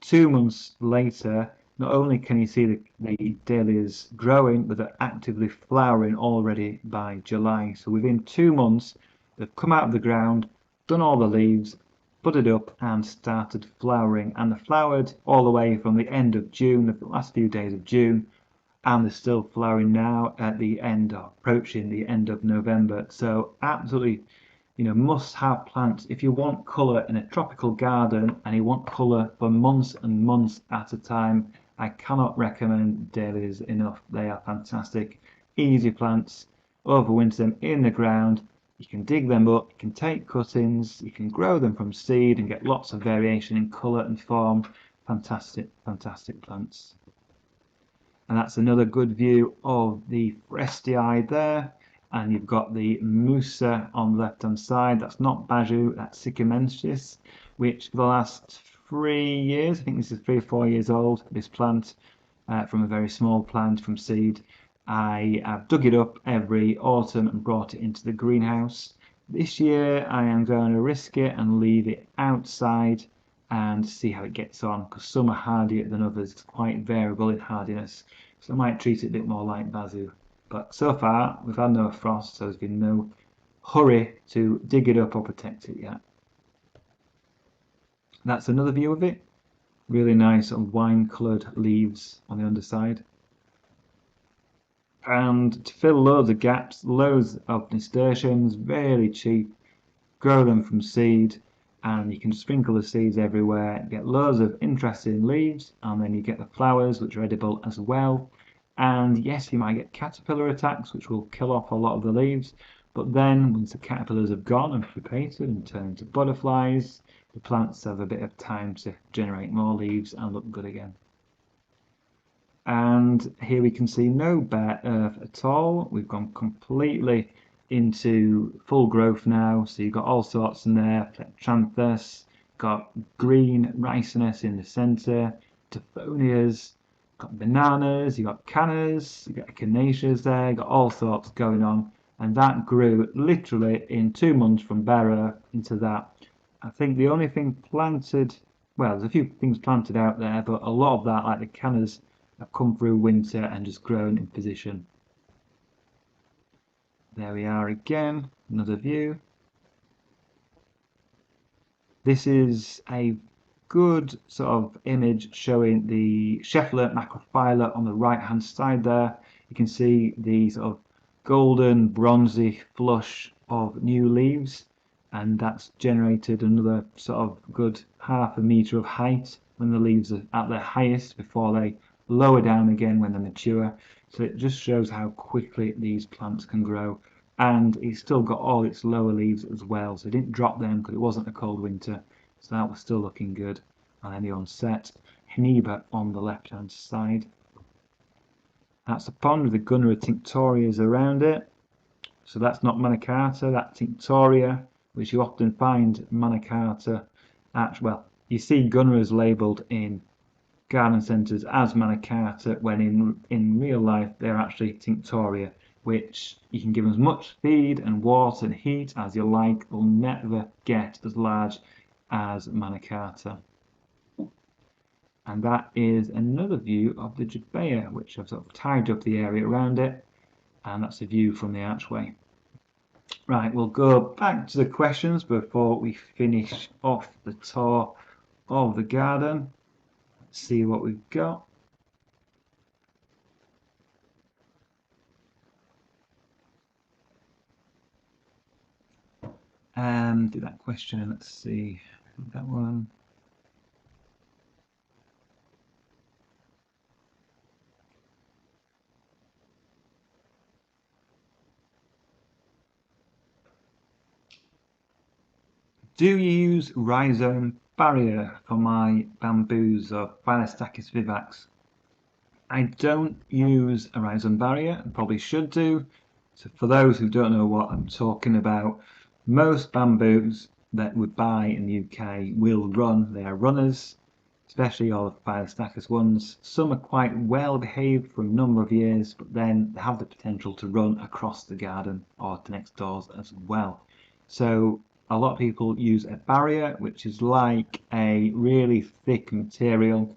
2 months later, not only can you see the dahlias growing, but they're actively flowering already by July. So within 2 months, they've come out of the ground, done all the leaves, budded up and started flowering, and they flowered all the way from the end of June, the last few days of June, and they're still flowering now at the end, or approaching the end of November. So absolutely, must have plants if you want colour in a tropical garden and you want colour for months and months at a time. I cannot recommend dahlias enough. They are fantastic, easy plants. Overwinter them in the ground. You can dig them up, you can take cuttings, you can grow them from seed and get lots of variation in colour and form. Fantastic, fantastic plants. And that's another good view of the forestii there. And you've got the Musa on the left hand side. That's not Baju, that's Sycamensis, which for the last 3 years, I think this is 3 or 4 years old, this plant, from a very small plant from seed. I have dug it up every autumn and brought it into the greenhouse. This year I am going to risk it and leave it outside and see how it gets on, because some are hardier than others. It's quite variable in hardiness, so I might treat it a bit more like Bazu. But so far we've had no frost, so there's been no hurry to dig it up or protect it yet. That's another view of it. Really nice sort of wine coloured leaves on the underside. And to fill loads of gaps, loads of nasturtiums, very cheap. Grow them from seed, and you can sprinkle the seeds everywhere, get loads of interesting leaves, and then you get the flowers, which are edible as well. And yes, you might get caterpillar attacks, which will kill off a lot of the leaves, but then once the caterpillars have gone and pupated and turned into butterflies, the plants have a bit of time to generate more leaves and look good again. And here we can see no bare earth at all. We've gone completely into full growth now, so you've got all sorts in there. Plectranthus, got green ricinus in the centre, Tophonias, got bananas, you've got cannas, you've got echinaceas there, you've got all sorts going on. And that grew literally in 2 months from bare earth into that. I think the only thing planted, well, there's a few things planted out there, but a lot of that, like the cannas, have come through winter and just grown in position. There we are again, another view. This is a good sort of image showing the Scheffler macrophylla on the right hand side there. You can see the sort of golden bronzy flush of new leaves, and that's generated another sort of good ½ a meter of height when the leaves are at their highest before they lower down again when they're mature. So it just shows how quickly these plants can grow. And it's still got all its lower leaves as well, so it didn't drop them because it wasn't a cold winter, so that was still looking good. And then the onset Heniba on the left hand side. That's a pond with the Gunnera tinctorias around it, so that's not Manicarta, that's Tinctoria, which you often find Manicarta at. Well, you see Gunneras labelled in garden centres as Manicarta, when in real life they're actually Tinctoria, which you can give them as much feed and water and heat as you like, they'll never get as large as Manicarta. And that is another view of the Jabea, which I've sort of tied up the area around it, and that's a view from the archway. Right, we'll go back to the questions before we finish off the tour of the garden. see what we've got. Do that question, let's see that one. Do you use rhizome barrier for my bamboos or Phyllostacis vivax? I don't use a rhizome barrier, and probably should do. So for those who don't know what I'm talking about, most bamboos that we buy in the UK will run. They are runners, especially all the Phyllostacis ones. Some are quite well behaved for a number of years, but then they have the potential to run across the garden or to next doors as well. So a lot of people use a barrier, which is like a really thick material,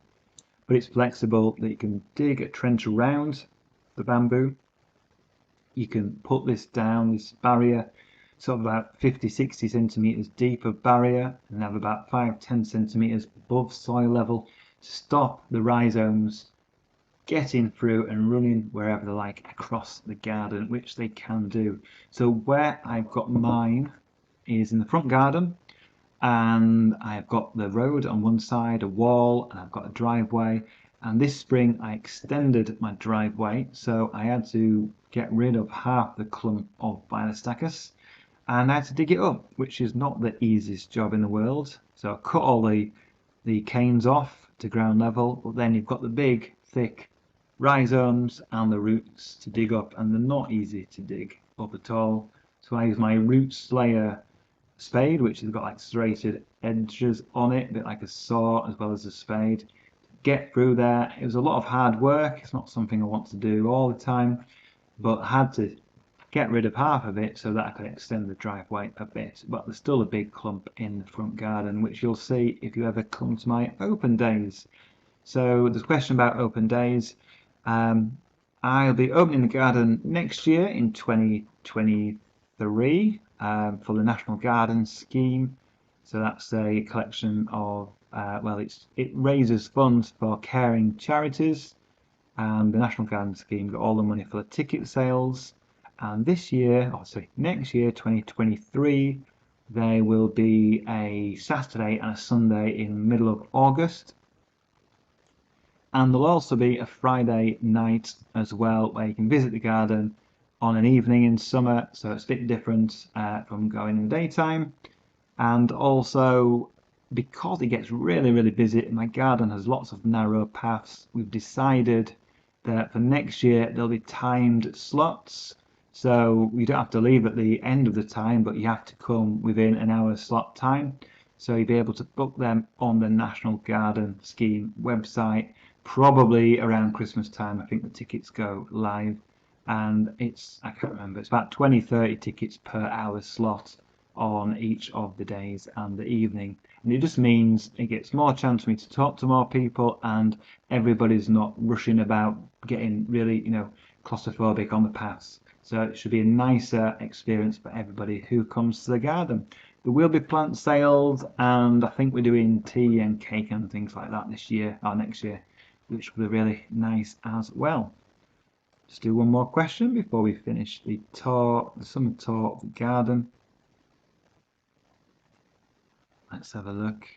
but it's flexible, that you can dig a trench around the bamboo. You can put this down, this barrier, sort of about 50-60 centimeters deep of barrier, and have about 5-10 centimeters above soil level to stop the rhizomes getting through and running wherever they like across the garden, which they can do. So where I've got mine is in the front garden, and I've got the road on one side, a wall, and I've got a driveway. And this spring I extended my driveway, so I had to get rid of half the clump of Phyllostacis, and I had to dig it up, which is not the easiest job in the world. So I cut all the canes off to ground level, but then you've got the big, thick rhizomes and the roots to dig up, and they're not easy to dig up at all. So I use my root slayer spade, which has got like serrated edges on it, a bit like a saw as well as a spade, to get through there. It was a lot of hard work. It's not something I want to do all the time, but I had to get rid of half of it so that I could extend the driveway a bit. But there's still a big clump in the front garden, which you'll see if you ever come to my open days. So there's a question about open days. I'll be opening the garden next year in 2023 for the National Garden Scheme. So that's a collection of, it raises funds for caring charities, and the National Garden Scheme got all the money for the ticket sales. And next year, 2023, there will be a Saturday and a Sunday in the middle of August. And there'll also be a Friday night as well, where you can visit the garden on an evening in summer, so it's a bit different from going in the daytime. And also, because it gets really, really busy, my garden has lots of narrow paths, we've decided that for next year there'll be timed slots. So you don't have to leave at the end of the time, but you have to come within an hour slot time. So you'll be able to book them on the National Garden Scheme website, probably around Christmas time. I think the tickets go live, and I can't remember, it's about 20-30 tickets per hour slot on each of the days and the evening. And it just means it gets more chance for me to talk to more people, and everybody's not rushing about getting really, claustrophobic on the paths. So it should be a nicer experience for everybody who comes to the garden. There will be plant sales, and I think we're doing tea and cake and things like that this year or next year, which will be really nice as well. Just do one more question before we finish the tour, the summer tour of the garden. Let's have a look.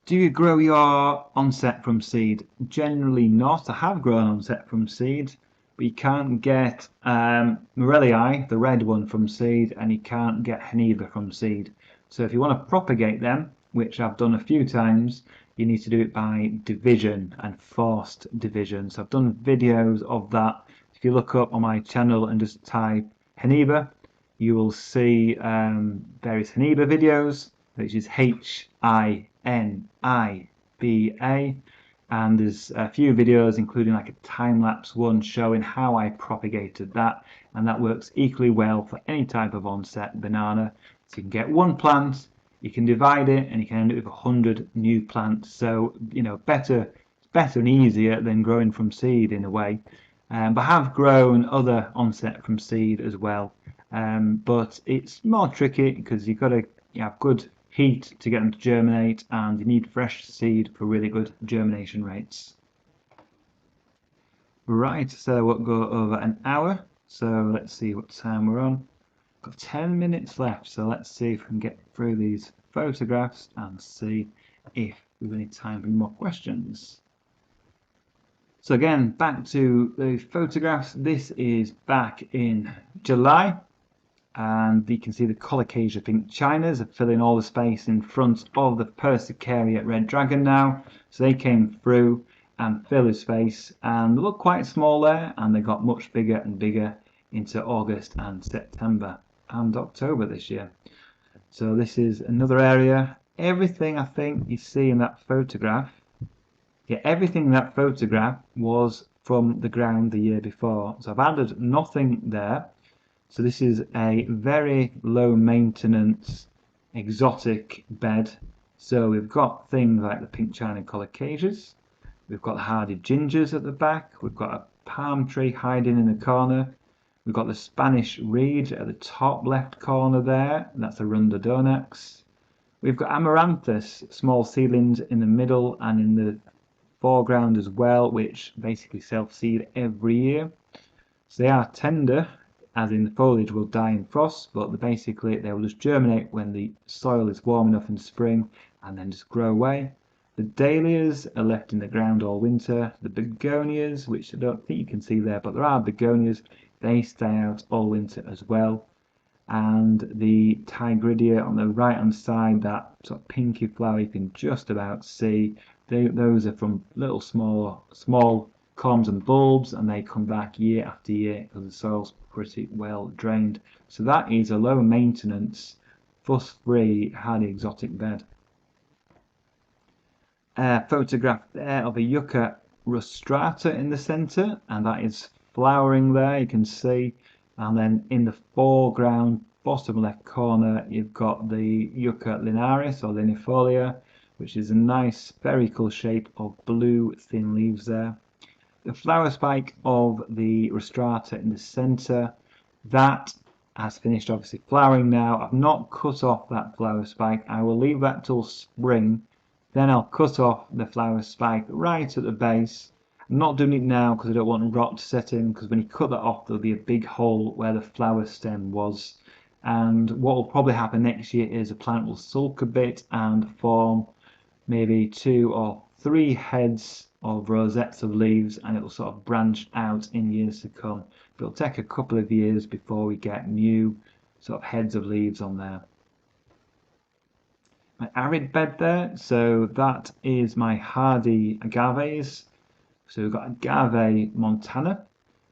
Do you grow your onset from seed? Generally not. I have grown onset from seed, but you can't get Morellii, the red one, from seed, and you can't get Heniba from seed. So if you want to propagate them, which I've done a few times, you need to do it by division and forced division. So I've done videos of that. If you look up on my channel and just type Heniba, you will see various Heniba videos, which is Hiniba, and there's a few videos, including like a time-lapse one showing how I propagated that, and that works equally well for any type of onset banana. So you can get one plant, you can divide it, and you can end up with 100 new plants. So better and easier than growing from seed in a way. But I have grown other onset from seed as well. But it's more tricky because you've got to have good heat to get them to germinate, and you need fresh seed for really good germination rates. Right, so we'll go over an hour, so let's see what time we're on. Got 10 minutes left, so let's see if we can get through these photographs and see if we've any time for more questions. So again, back to the photographs. This is back in July, and you can see the colocasia pink chinas are filling all the space in front of the Persicaria red dragon now. So they came through and fill the space, and they look quite small there, and they got much bigger and bigger into August and September and October this year. So this is another area. Everything I think you see in that photograph, everything in that photograph was from the ground the year before. So I've added nothing there. So this is a very low maintenance exotic bed. So we've got things like the pink china colocasias, we've got the hardy gingers at the back, we've got a palm tree hiding in the corner, we've got the Spanish reed at the top left corner there, that's a Rundodonax. We've got amaranthus, small seedlings in the middle and in the foreground as well, which basically self-seed every year. So they are tender, as in the foliage will die in frost, but basically they will just germinate when the soil is warm enough in spring and then just grow away. The dahlias are left in the ground all winter. The begonias, which I don't think you can see there, but there are begonias, they stay out all winter as well. And the tigridia on the right hand side, that sort of pinky flower you can just about see, those are from little small corms and bulbs, and they come back year after year because the soil's pretty well drained. So that is a low maintenance, fuss-free, hardy exotic bed. Photograph there of a Yucca rostrata in the centre, and that is flowering there, you can see. And then in the foreground, bottom left corner, you've got the Yucca linearis or linifolia, which is a nice spherical shape of blue thin leaves there. The flower spike of the rostrata in the centre, that has finished obviously flowering now. I've not cut off that flower spike. I will leave that till spring. Then I'll cut off the flower spike right at the base. I'm not doing it now because I don't want rot to set in, because when you cut that off there'll be a big hole where the flower stem was. And what will probably happen next year is the plant will sulk a bit and form maybe 2 or 3 heads of rosettes of leaves, and it will sort of branch out in years to come. But it'll take a couple of years before we get new sort of heads of leaves on there. My arid bed there, so that is my hardy agaves. So we've got agave montana,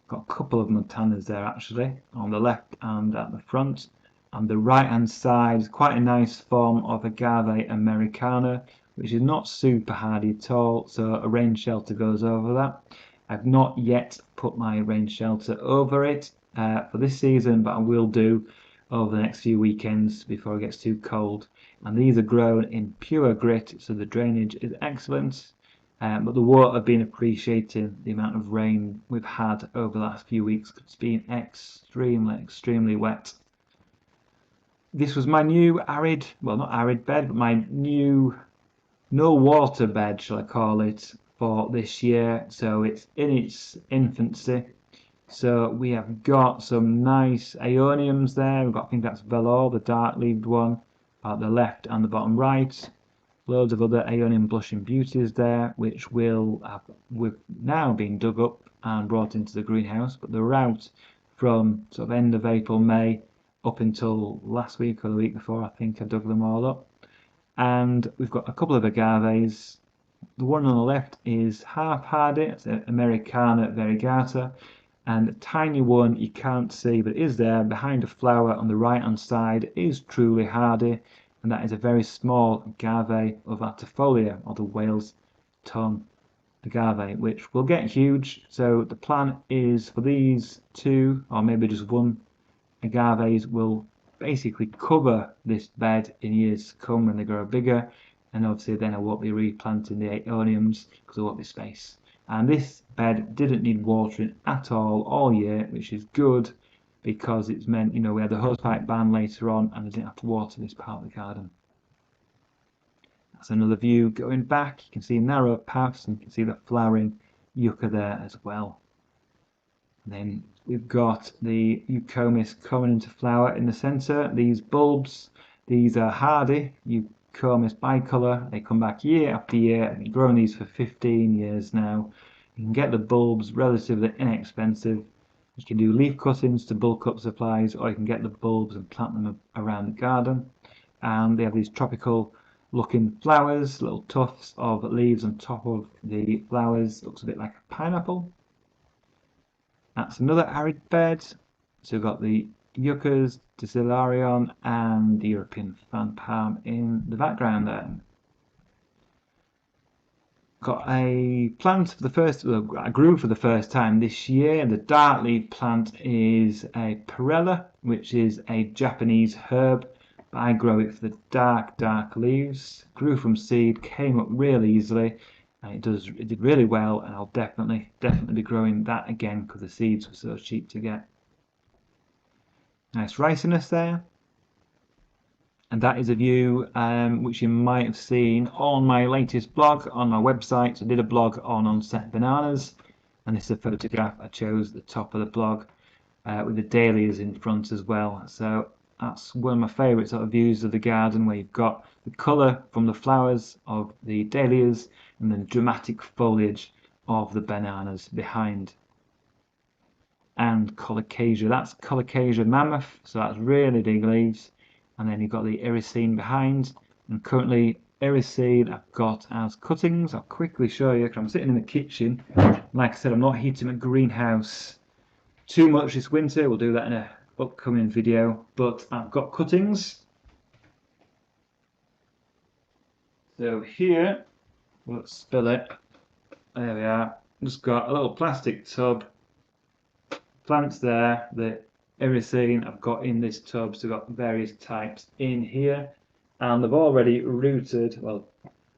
got a couple of montanas there actually, on the left and at the front. And the right hand side is quite a nice form of agave americana, which is not super hardy at all, so a rain shelter goes over that. I've not yet put my rain shelter over it for this season, but I will do over the next few weekends before it gets too cold. And these are grown in pure grit, so the drainage is excellent, but the water have been appreciating the amount of rain we've had over the last few weeks. It's been extremely wet. This was my new arid, well, not arid bed, but my new no water bed, shall I call it, for this year. So it's in its infancy. So we have got some nice aeoniums there. We've got, I think that's velour, the dark-leaved one, at the left and the bottom right. Loads of other aeonium blushing beauties there, which we've now been dug up and brought into the greenhouse, but they're out from sort of end of April, May, up until last week or the week before. I think I dug them all up. And we've got a couple of agaves. The one on the left is half hardy, it's Americana variegata, and the tiny one you can't see but is there behind a flower on the right hand side is truly hardy, and that is a very small agave of Atifolia, or the Wales tongue agave, which will get huge. So the plan is for these 2 or maybe just 1 agaves will basically cover this bed in years to come when they grow bigger, and obviously then I won't be replanting the aeoniums because there won't be space. And this bed didn't need watering at all year, which is good because it's meant, you know, we had the hosepipe ban later on and I didn't have to water this part of the garden. That's another view going back. You can see narrow paths and you can see the flowering yucca there as well. And then we've got the Eucomis coming into flower in the centre. These bulbs, these are hardy Eucomis bicolor. They come back year after year. I've been growing these for 15 years now. You can get the bulbs relatively inexpensive. You can do leaf cuttings to bulk up supplies, or you can get the bulbs and plant them around the garden. And they have these tropical looking flowers, little tufts of leaves on top of the flowers. Looks a bit like a pineapple. That's another arid bed. So we've got the yuccas, Dicillarion, and the European fan palm in the background there. Got a plant for the first, I grew for the first time this year. The dark leaf plant is a perella, which is a Japanese herb. But I grow it for the dark leaves. Grew from seed, came up really easily. And it did really well, and I'll definitely be growing that again because the seeds were so cheap to get. Nice ricinus there. And that is a view which you might have seen on my latest blog on my website. I did a blog on onset bananas, and this is a photograph I chose at the top of the blog with the dahlias in front as well. So that's one of my favourite sort of views of the garden, where you've got the colour from the flowers of the dahlias and the dramatic foliage of the bananas behind. And colocasia, that's colocasia mammoth, so that's really big leaves. And then you've got the irisine behind, and currently irisine I've got as cuttings. I'll quickly show you because I'm sitting in the kitchen. Like I said, I'm not heating my greenhouse too much this winter. We'll do that in an upcoming video, but I've got cuttings. So here, let's spill it. There we are. Just got a little plastic tub, plants there, the irisine I've got in this tub, so I've got various types in here, and they've already rooted. Well,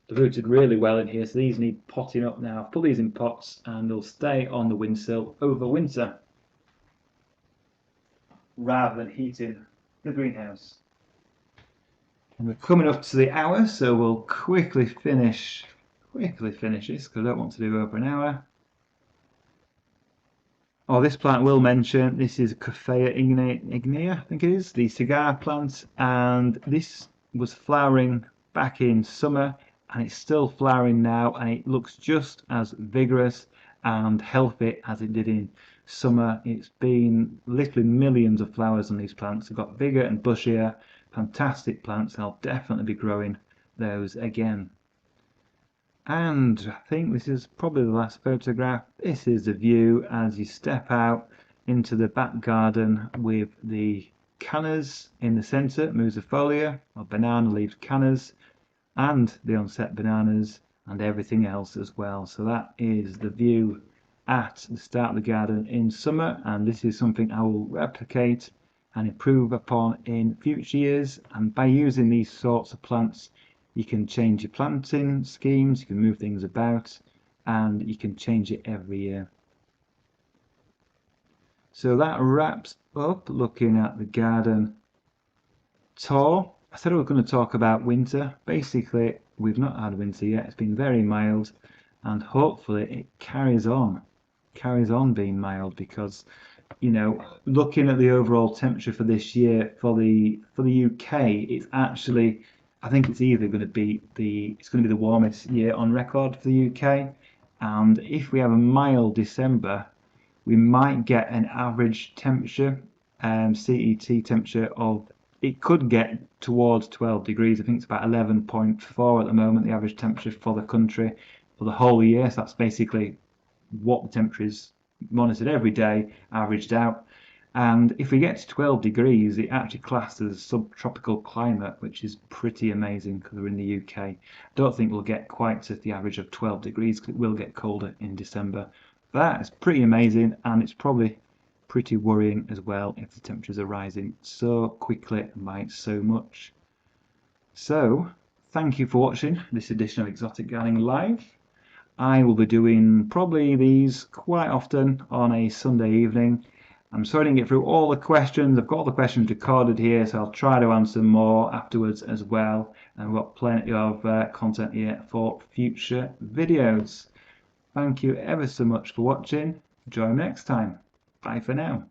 they've rooted really well in here, so these need potting up now. I've put these in pots and they'll stay on the windsill over winter rather than heating the greenhouse. And we're coming up to the hour, so we'll quickly finish this because I don't want to do over an hour. Oh, this plant will mention, this is Coffea ignea, I think it is, the cigar plant, and this was flowering back in summer, and it's still flowering now, and it looks just as vigorous and healthy as it did in summer. It's been literally millions of flowers on these plants. They've got bigger and bushier, fantastic plants, and I'll definitely be growing those again. And I think this is probably the last photograph. This is the view as you step out into the back garden with the cannas in the centre, musifolia, or banana leaf cannas, and the onset bananas, and everything else as well. So that is the view at the start of the garden in summer, and this is something I will replicate and improve upon in future years. And by using these sorts of plants, you can change your planting schemes, you can move things about, and you can change it every year. So that wraps up looking at the garden tour. I said I was going to talk about winter. Basically, we've not had winter yet. It's been very mild, and hopefully it carries on being mild, because, you know, looking at the overall temperature for this year for the UK, it's actually, I think it's either going to be the warmest year on record for the UK, and if we have a mild December, we might get an average temperature, CET temperature of, it could get towards 12 degrees. I think it's about 11.4 at the moment, the average temperature for the country for the whole year. So that's basically what the temperature is monitored every day, averaged out. And if we get to 12 degrees, it actually classes as a subtropical climate, which is pretty amazing because we're in the UK. I don't think we'll get quite to the average of 12 degrees because it will get colder in December. That is pretty amazing, and it's probably pretty worrying as well if the temperatures are rising so quickly and by so much. So, thank you for watching this edition of Exotic Gardening Live. I will be doing probably these quite often on a Sunday evening, I'm sorry I didn't get through all the questions. I've got all the questions recorded here, so I'll try to answer more afterwards as well. And we've got plenty of content here for future videos. Thank you ever so much for watching. Join me next time. Bye for now.